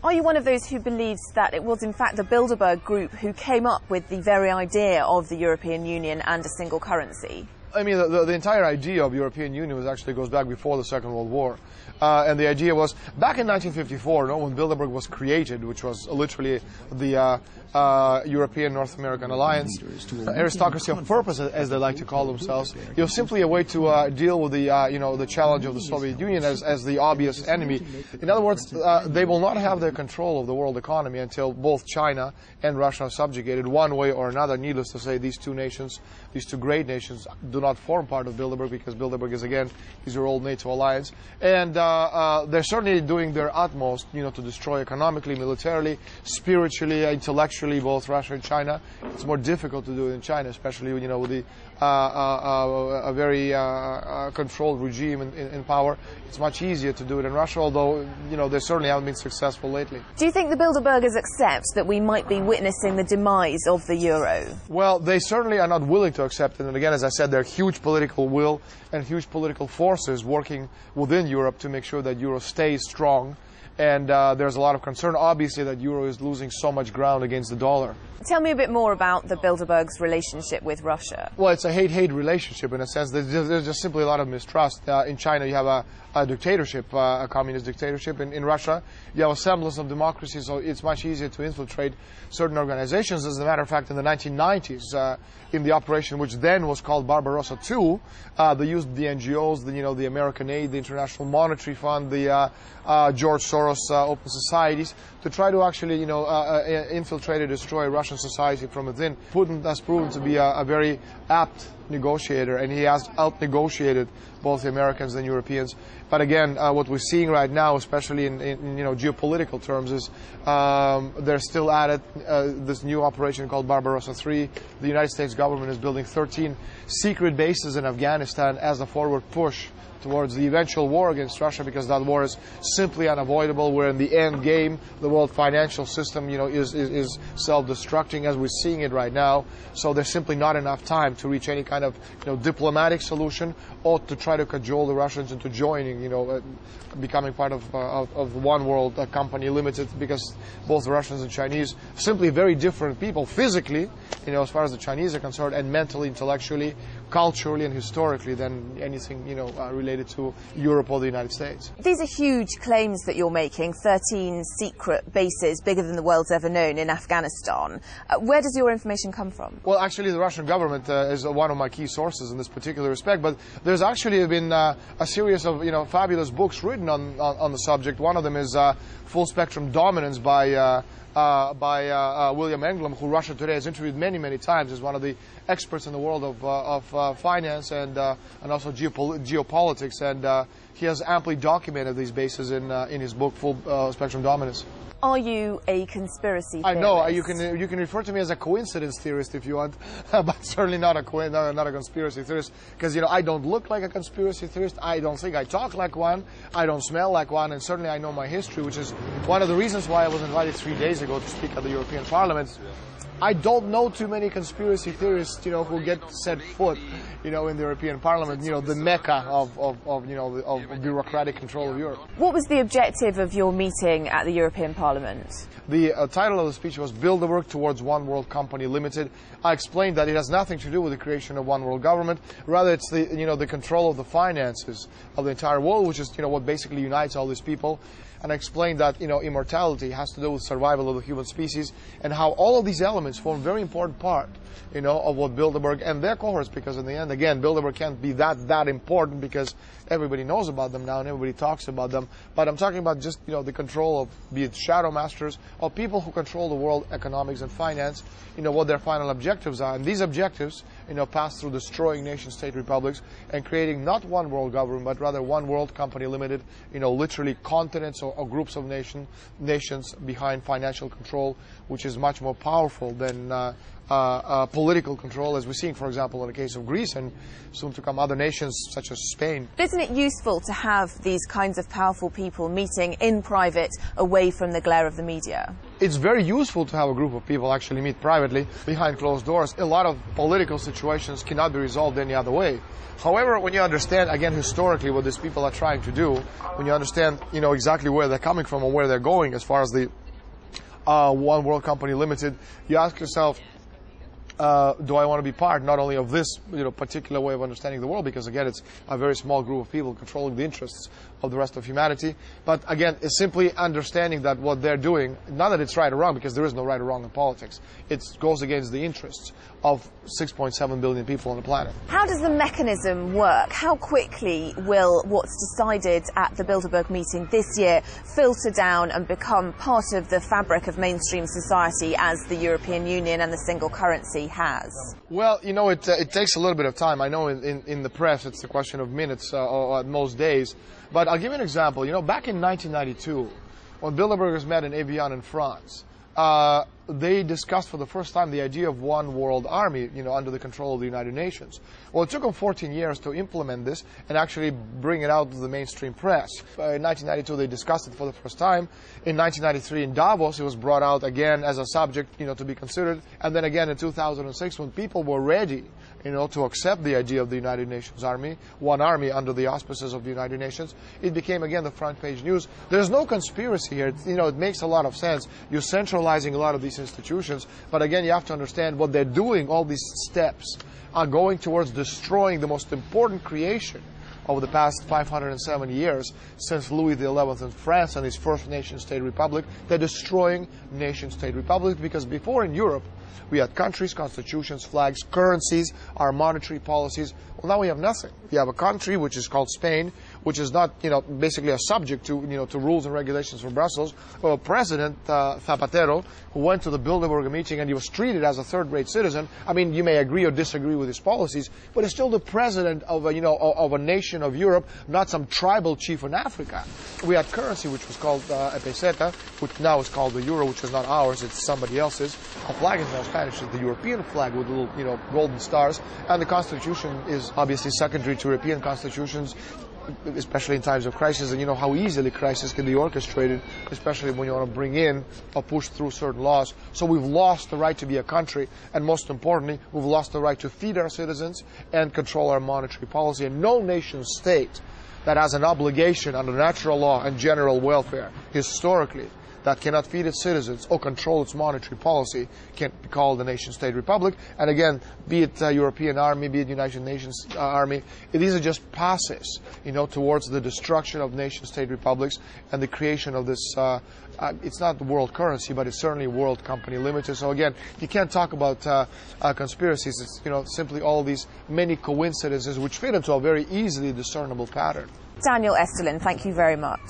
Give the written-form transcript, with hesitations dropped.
Are you one of those who believes that it was in fact the Bilderberg group who came up with the very idea of the European Union and a single currency? I mean, the entire idea of European Union actually goes back before the Second World War. And the idea was, back in 1954, when Bilderberg was created, which was literally the European North American Alliance, aristocracy of purpose, as they like to call themselves, it was simply a way to deal with the challenge of the Soviet Union as the obvious enemy. In other words, they will not have the control of the world economy until both China and Russia are subjugated one way or another. Needless to say, these two nations, these two great nations, do not form part of Bilderberg, because Bilderberg is, again, your old NATO alliance. And they're certainly doing their utmost, to destroy economically, militarily, spiritually, intellectually, both Russia and China. It's more difficult to do it in China, especially, with the a very controlled regime in power. It's much easier to do it in Russia, although, they certainly haven't been successful lately. Do you think the Bilderbergers accept that we might be witnessing the demise of the euro? Well, they certainly are not willing to accept it. And again, as I said, there are huge political will and huge political forces working within Europe to make sure that euro stays strong. And there's a lot of concern, obviously, that euro is losing so much ground against the dollar. Tell me a bit more about the Bilderbergs' relationship with Russia. Well, it's a hate-hate relationship in a sense. There's just simply a lot of mistrust. In China, you have a dictatorship, a communist dictatorship. In Russia, you have a semblance of democracy, so it's much easier to infiltrate certain organizations. As a matter of fact, in the 1990s, in the operation which then was called Barbarossa II, they used the NGOs, the American Aid, the International Monetary Fund, the George Soros Open Societies, to try to actually, infiltrate and destroy Russian society from within. Putin has proven to be a very apt negotiator, and he has out-negotiated both the Americans and Europeans. But again, what we're seeing right now, especially in geopolitical terms, is they're still at it. This new operation called Barbarossa III. The United States government is building 13 secret bases in Afghanistan as a forward push towards the eventual war against Russia, because that war is simply unavoidable. We're in the end game. The world financial system, is self-destructing as we're seeing it right now. So there's simply not enough time to reach any kind of, diplomatic solution, or to try to cajole the Russians into joining, becoming part of One World Company Limited, because both the Russians and Chinese are simply very different people physically, as far as the Chinese are concerned, and mentally, intellectually, culturally, and historically than anything, related to Europe or the United States. These are huge claims that you're making, 13 secret bases, bigger than the world's ever known, in Afghanistan. Where does your information come from? Well, actually, the Russian government is one of my key sources in this particular respect, but there's actually been a series of, fabulous books written on the subject. One of them is Full Spectrum Dominance by William Englund, who Russia Today has interviewed many, many times, is one of the experts in the world of finance and also geopolitics, and he has amply documented these bases in his book Full Spectrum Dominance. Are you a conspiracy theorist? I know you can refer to me as a coincidence theorist if you want, but certainly not a conspiracy theorist, because I don't look like a conspiracy theorist. I don't think I talk like one. I don't smell like one, and certainly I know my history, which is one of the reasons why I was invited 3 days ago to speak at the European Parliament. I don't know too many conspiracy theorists, who get set foot, in the European Parliament, the mecca of bureaucratic control of Europe. What was the objective of your meeting at the European Parliament? The title of the speech was Bilderberg Towards One World Company Limited. I explained that it has nothing to do with the creation of one world government. Rather, it's the control of the finances of the entire world, which is, what basically unites all these people. And I explained that, immortality has to do with survival of the human species, and how all of these elements form a very important part, of what Bilderberg and their cohorts, because in the end, again, Bilderberg can't be that important because everybody knows about them now and everybody talks about them. But I'm talking about just, the control of, be it shadow masters or people who control the world economics and finance, what their final objectives are. And these objectives, pass through destroying nation-state republics and creating not one world government, but rather one world company limited, literally continents or groups of nations behind financial control, which is much more powerful than political control, as we're seeing, for example, in the case of Greece and soon to come other nations such as Spain. Isn't it useful to have these kinds of powerful people meeting in private, away from the glare of the media? it's very useful to have a group of people actually meet privately behind closed doors. A lot of political situations cannot be resolved any other way. However, when you understand, again, historically what these people are trying to do, when you understand, exactly where they're coming from and where they're going as far as the One World Company Limited, you ask yourself, do I want to be part not only of this particular way of understanding the world, because again it's a very small group of people controlling the interests of the rest of humanity, but again it's simply understanding that what they're doing, not that it's right or wrong, because there is no right or wrong in politics, it goes against the interests of 6.7 billion people on the planet. How does the mechanism work? How quickly will what's decided at the Bilderberg meeting this year filter down and become part of the fabric of mainstream society as the European Union and the single currency has? Well, it takes a little bit of time. I know in the press it's a question of minutes or at most days. But I'll give you an example. Back in 1992, when Bilderbergers met in Evian in France, they discussed for the first time the idea of one world army, under the control of the United Nations. Well, it took them 14 years to implement this and actually bring it out to the mainstream press. In 1992, they discussed it for the first time. In 1993, in Davos, it was brought out again as a subject, to be considered. And then again in 2006, when people were ready, to accept the idea of the United Nations Army, one army under the auspices of the United Nations, it became again the front page news. There's no conspiracy here. It makes a lot of sense. You're centralizing a lot of these institutions, but again, you have to understand what they're doing. All these steps are going towards destroying the most important creation over the past 570 years since Louis XI in France and his first nation-state republic. They're destroying nation-state republics, because before in Europe we had countries, constitutions, flags, currencies, our monetary policies. Well, now we have nothing. We have a country which is called Spain, which is not, basically a subject to, to rules and regulations from Brussels. Well, President Zapatero, who went to the Bilderberg meeting and he was treated as a third-rate citizen. I mean, you may agree or disagree with his policies, but he's still the president of a nation of Europe, not some tribal chief in Africa. We had currency which was called a peseta, which now is called the euro, which is not ours, it's somebody else's. A flag is now Spanish, it's the European flag with little, golden stars, and the constitution is obviously secondary to European constitutions, especially in times of crisis, and how easily crisis can be orchestrated, especially when you want to bring in or push through certain laws. So we've lost the right to be a country, and most importantly, we've lost the right to feed our citizens and control our monetary policy. And no nation state that has an obligation under natural law and general welfare, historically, that cannot feed its citizens or control its monetary policy can be called a nation-state republic. And again, be it European army, be it United Nations army, these are just passes, towards the destruction of nation-state republics and the creation of this, it's not the world currency, but it's certainly World Company Limited. So again, you can't talk about conspiracies. It's, simply all these many coincidences which fit into a very easily discernible pattern. Daniel Estulin, thank you very much.